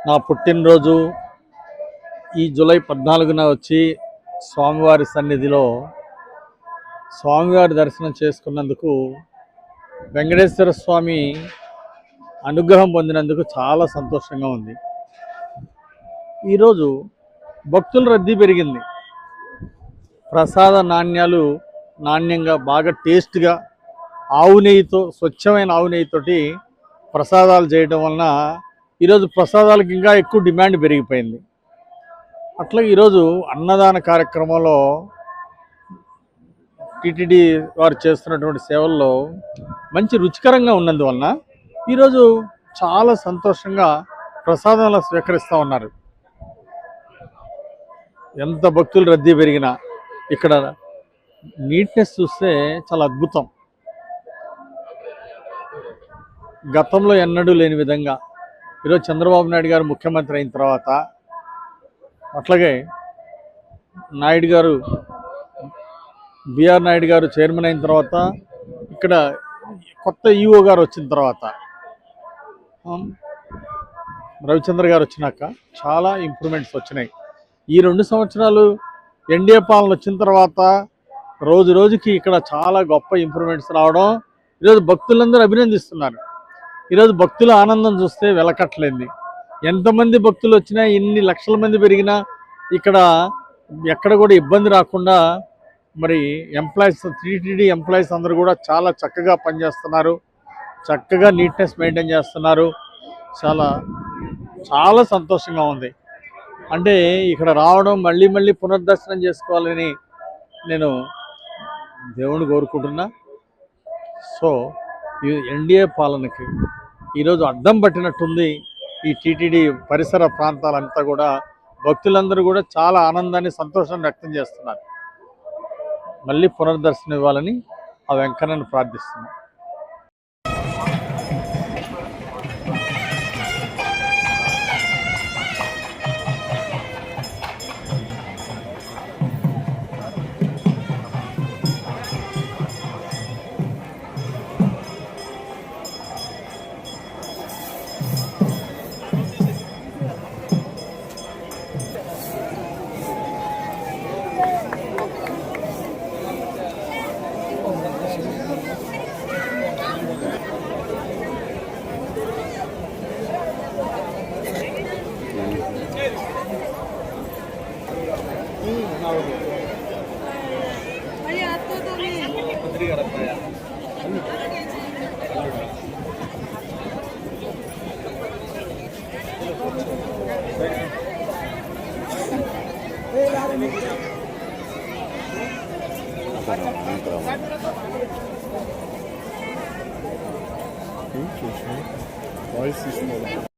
నా పుట్టినరోజు ఈ జూలై 14న వచ్చి స్వామివారి సన్నిధిలో స్వామివారి దర్శనం చేసుకున్నందుకు, వెంకటేశ్వర స్వామి అనుగ్రహం పొందినందుకు చాలా సంతోషంగా ఉంది. ఈరోజు భక్తుల రద్దీ పెరిగింది. ప్రసాద నాణ్యంగా బాగా టేస్ట్గా ఆవు నెయ్యితో, స్వచ్ఛమైన ఆవు నెయ్యితోటి ప్రసాదాలు చేయడం వలన ఈరోజు ప్రసాదాలకు ఇంకా ఎక్కువ డిమాండ్ పెరిగిపోయింది. అట్లాగే ఈరోజు అన్నదాన కార్యక్రమంలో టీటీడీ వారు చేస్తున్నటువంటి సేవల్లో మంచి రుచికరంగా ఉన్నందువలన ఈరోజు చాలా సంతోషంగా ప్రసాదాలు స్వీకరిస్తూ ఉన్నారు. ఎంత భక్తులు రద్దీ పెరిగినా ఇక్కడ నీట్నెస్ చూస్తే చాలా అద్భుతం. గతంలో ఎన్నడూ లేని విధంగా ఈరోజు చంద్రబాబు నాయుడు గారు ముఖ్యమంత్రి అయిన తర్వాత, అట్లాగే బిఆర్ నాయుడు గారు చైర్మన్ అయిన తర్వాత, ఇక్కడ కొత్త ఈఓ గారు వచ్చిన తర్వాత, రవిచంద్ర గారు వచ్చినాక చాలా ఇంప్రూవ్మెంట్స్ వచ్చినాయి. ఈ 2 సంవత్సరాలు ఎన్డీఏ పాలన వచ్చిన తర్వాత రోజు రోజుకి ఇక్కడ చాలా గొప్ప ఇంప్రూవ్మెంట్స్ రావడం ఈరోజు భక్తులందరూ అభినందిస్తున్నారు. ఈరోజు భక్తుల ఆనందం చూస్తే వెలకట్టలేంది. ఎంతమంది భక్తులు వచ్చినా, ఎన్ని లక్షల మంది పెరిగినా ఇక్కడ ఎక్కడ కూడా ఇబ్బంది రాకుండా మరి టీటీడీ ఎంప్లాయీస్ అందరూ కూడా చాలా చక్కగా పనిచేస్తున్నారు. చక్కగా నీట్నెస్ మెయింటైన్ చేస్తున్నారు. చాలా చాలా సంతోషంగా ఉంది. అంటే ఇక్కడ రావడం, మళ్ళీ పునర్దర్శనం చేసుకోవాలని నేను దేవుని కోరుకుంటున్నా. సో ఈ ఎన్డీఏ పాలనకి ఈరోజు అద్దం పట్టినట్టుంది. ఈ టీటీడీ పరిసర ప్రాంతాలంతా కూడా భక్తులందరూ కూడా చాలా ఆనందాన్ని, సంతోషాన్ని వ్యక్తం చేస్తున్నారు. మళ్ళీ పునర్దర్శనం ఇవ్వాలని ఆ వెంకన్నను ప్రార్థిస్తున్నాను. Voice is